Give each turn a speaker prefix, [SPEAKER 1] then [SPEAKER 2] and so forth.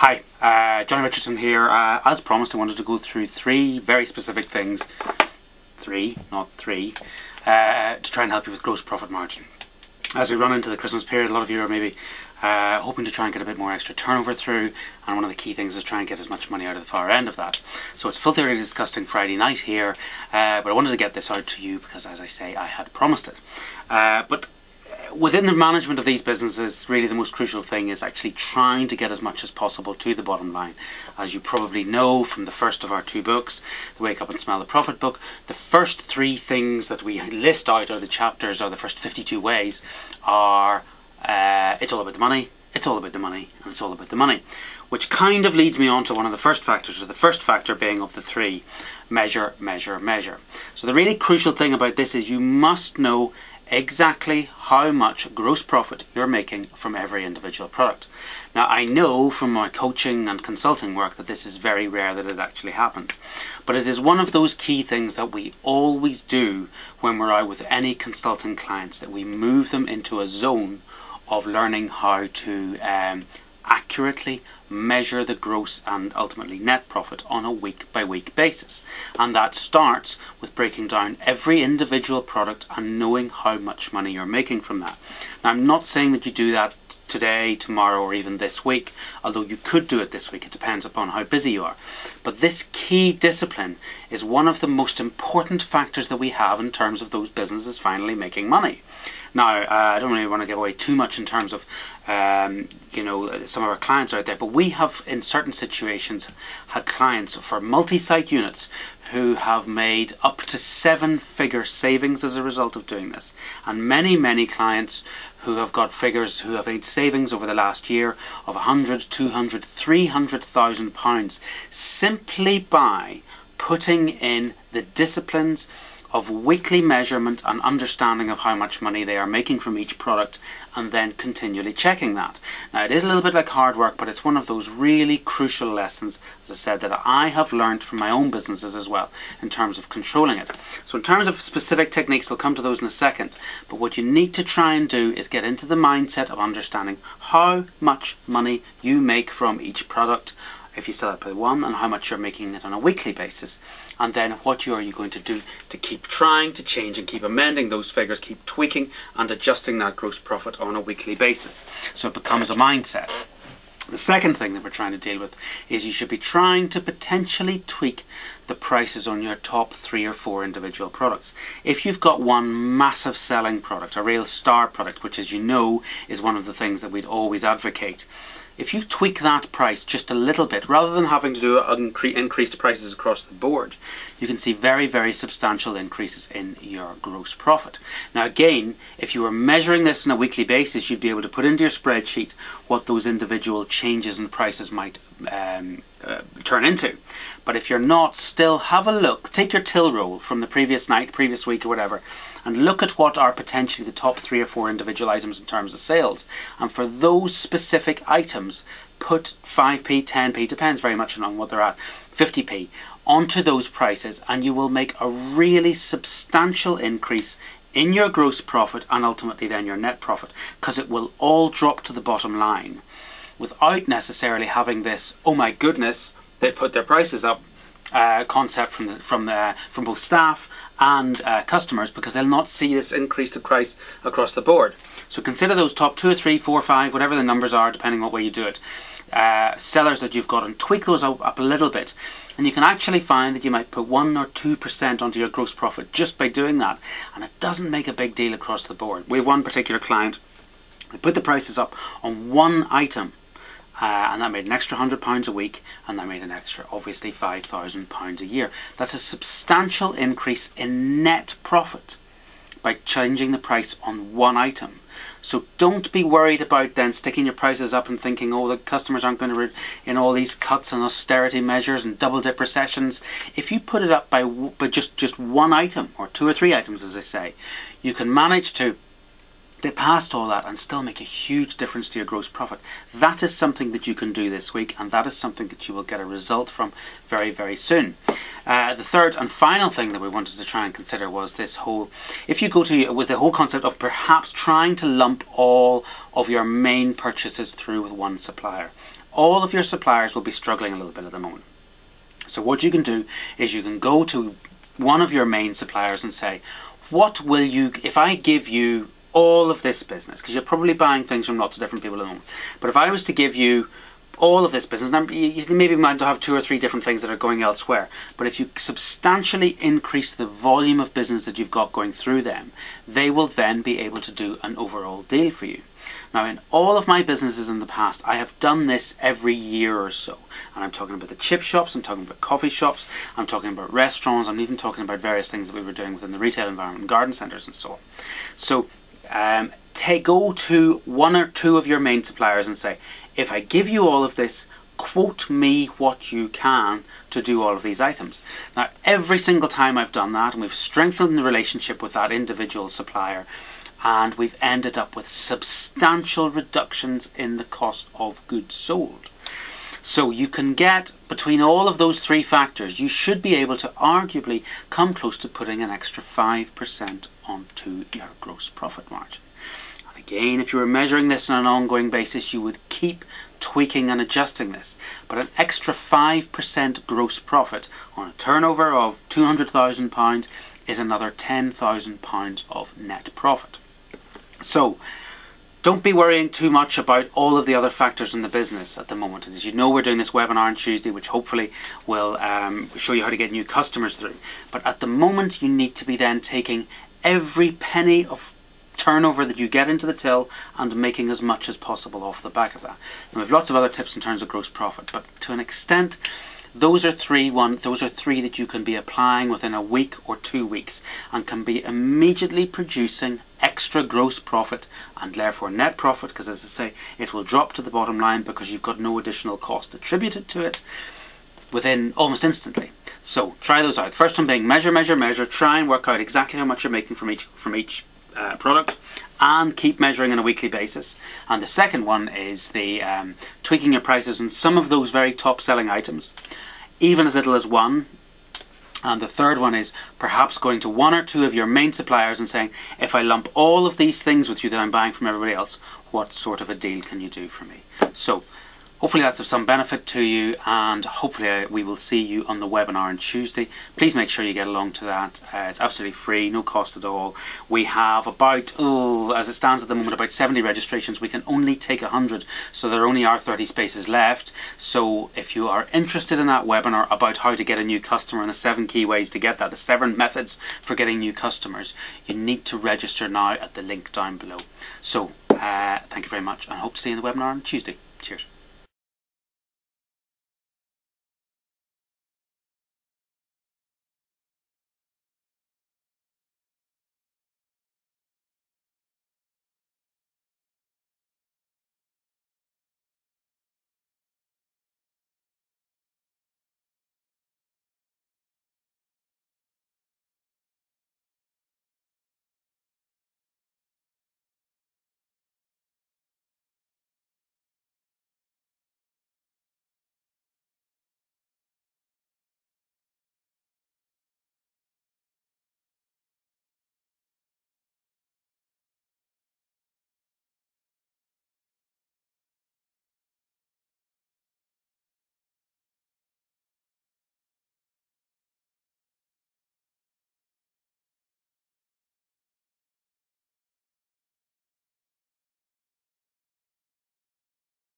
[SPEAKER 1] Hi, Johnny Richardson here. As promised, I wanted to go through three very specific things, not three, to try and help you with gross profit margin. As we run into the Christmas period, a lot of you are maybe hoping to try and get a bit more extra turnover through, and one of the key things is try and get as much money out of the far end of that. So it's filthy already disgusting Friday night here, but I wanted to get this out to you because, as I say, I had promised it. But within the management of these businesses, really the most crucial thing is actually trying to get as much as possible to the bottom line. As you probably know from the first of our two books, the Wake Up and Smell the Profit book, the first three things that we list out, or the chapters, or the first 52 ways, are it's all about the money, it's all about the money, and it's all about the money. Which kind of leads me on to one of the first factors, or the first factor being of the three, measure, measure, measure. So the really crucial thing about this is you must know exactly how much gross profit you're making from every individual product. Now, I know from my coaching and consulting work that this is very rare that it actually happens, but it is one of those key things that we always do when we're out with any consulting clients, that we move them into a zone of learning how to accurately measure the gross and ultimately net profit on a week-by-week basis. And that starts with breaking down every individual product and knowing how much money you're making from that. Now, I'm not saying that you do that today, tomorrow, or even this week, although you could do it this week. It depends upon how busy you are. But this key discipline is one of the most important factors that we have in terms of those businesses finally making money. Now, I don't really want to give away too much in terms of some of our clients out there, but we have in certain situations had clients for multi-site units who have made up to 7-figure savings as a result of doing this, and many clients who have got figures who have made savings over the last year of 100, 200, 300,000 pounds simply by putting in the disciplines of weekly measurement and understanding of how much money they are making from each product, and then continually checking that. Now, it is a little bit like hard work, but it's one of those really crucial lessons, as I said, that I have learned from my own businesses as well in terms of controlling it. So in terms of specific techniques, we'll come to those in a second, but what you need to try and do is get into the mindset of understanding how much money you make from each product if you sell it by one, and how much you're making it on a weekly basis, and then what are you going to do to keep trying to change and keep amending those figures, keep tweaking and adjusting that gross profit on a weekly basis, so it becomes a mindset. The second thing that we're trying to deal with is you should be trying to potentially tweak the prices on your top 3 or 4 individual products. If you've got one massive selling product, a real star product, which, as you know, is one of the things that we'd always advocate, if you tweak that price just a little bit, rather than having to do increased prices across the board, you can see very substantial increases in your gross profit. Now again, if you were measuring this on a weekly basis, you'd be able to put into your spreadsheet what those individual changes in prices might turn into. But if you're not, still have a look, take your till roll from the previous night, previous week, or whatever, and look at what are potentially the top 3 or 4 individual items in terms of sales. And for those specific items, put 5p, 10p, depends very much on what they're at, 50p, onto those prices, and you will make a really substantial increase in your gross profit and ultimately then your net profit, because it will all drop to the bottom line without necessarily having this, oh my goodness, they put their prices up concept from both staff and customers, because they'll not see this increased price across the board. So consider those top 2 or 3, 4, 5, whatever the numbers are, depending on what way you do it, sellers that you've got, and tweak those up a little bit, and you can actually find that you might put 1 or 2% onto your gross profit just by doing that, and it doesn't make a big deal across the board. We have one particular client who put the prices up on one item, and that made an extra £100 a week, and that made an extra, obviously, £5,000 a year. That's a substantial increase in net profit by changing the price on one item. So don't be worried about then sticking your prices up and thinking, oh, the customers aren't going to in all these cuts and austerity measures and double dip recessions. If you put it up by just one item, or 2 or 3 items, as I say, you can manage to get past all that and still make a huge difference to your gross profit. That is something that you can do this week, and that is something that you will get a result from very soon. The third and final thing that we wanted to try and consider was this whole, the whole concept of perhaps trying to lump all of your main purchases through with one supplier. all of your suppliers will be struggling a little bit at the moment. So what you can do is you can go to one of your main suppliers and say, what will you, if I give you all of this business, because you're probably buying things from lots of different people at the moment, but if I was to give you all of this business, now you maybe might have 2 or 3 different things that are going elsewhere, but if you substantially increase the volume of business that you've got going through them, they will then be able to do an overall deal for you. Now, in all of my businesses in the past, I have done this every year or so. And I'm talking about the chip shops, I'm talking about coffee shops, I'm talking about restaurants, I'm even talking about various things that we were doing within the retail environment, garden centres and so on. So go to 1 or 2 of your main suppliers and say, if I give you all of this, quote me what you can to do all of these items. Now, every single time I've done that, and we've strengthened the relationship with that individual supplier, and we've ended up with substantial reductions in the cost of goods sold. So you can get, between all of those 3 factors, you should be able to arguably come close to putting an extra 5% onto your gross profit margin. And again, if you were measuring this on an ongoing basis, you would keep tweaking and adjusting this. But an extra 5% gross profit on a turnover of £200,000 is another £10,000 of net profit. So, don't be worrying too much about all of the other factors in the business at the moment. As you know, we're doing this webinar on Tuesday, which hopefully will show you how to get new customers through. But at the moment, you need to be then taking every penny of turnover that you get into the till and making as much as possible off the back of that. And we have lots of other tips in terms of gross profit, but to an extent, those are three that you can be applying within a week or 2 weeks and can be immediately producing extra gross profit and therefore net profit, because as I say, it will drop to the bottom line because you've got no additional cost attributed to it within almost instantly. So try those out. The first one being measure, measure, measure. Try and work out exactly how much you're making from each product, and keep measuring on a weekly basis. And the second one is the tweaking your prices on some of those very top selling items, even as little as 1. And the third one is perhaps going to 1 or 2 of your main suppliers and saying, if I lump all of these things with you that I'm buying from everybody else, what sort of a deal can you do for me? So hopefully that's of some benefit to you, and hopefully we will see you on the webinar on Tuesday. Please make sure you get along to that. It's absolutely free, no cost at all. We have about, as it stands at the moment, about 70 registrations. We can only take 100, so there only are 30 spaces left. So if you are interested in that webinar about how to get a new customer and the 7 key ways to get that, the 7 methods for getting new customers, you need to register now at the link down below. So thank you very much, and hope to see you in the webinar on Tuesday. Cheers.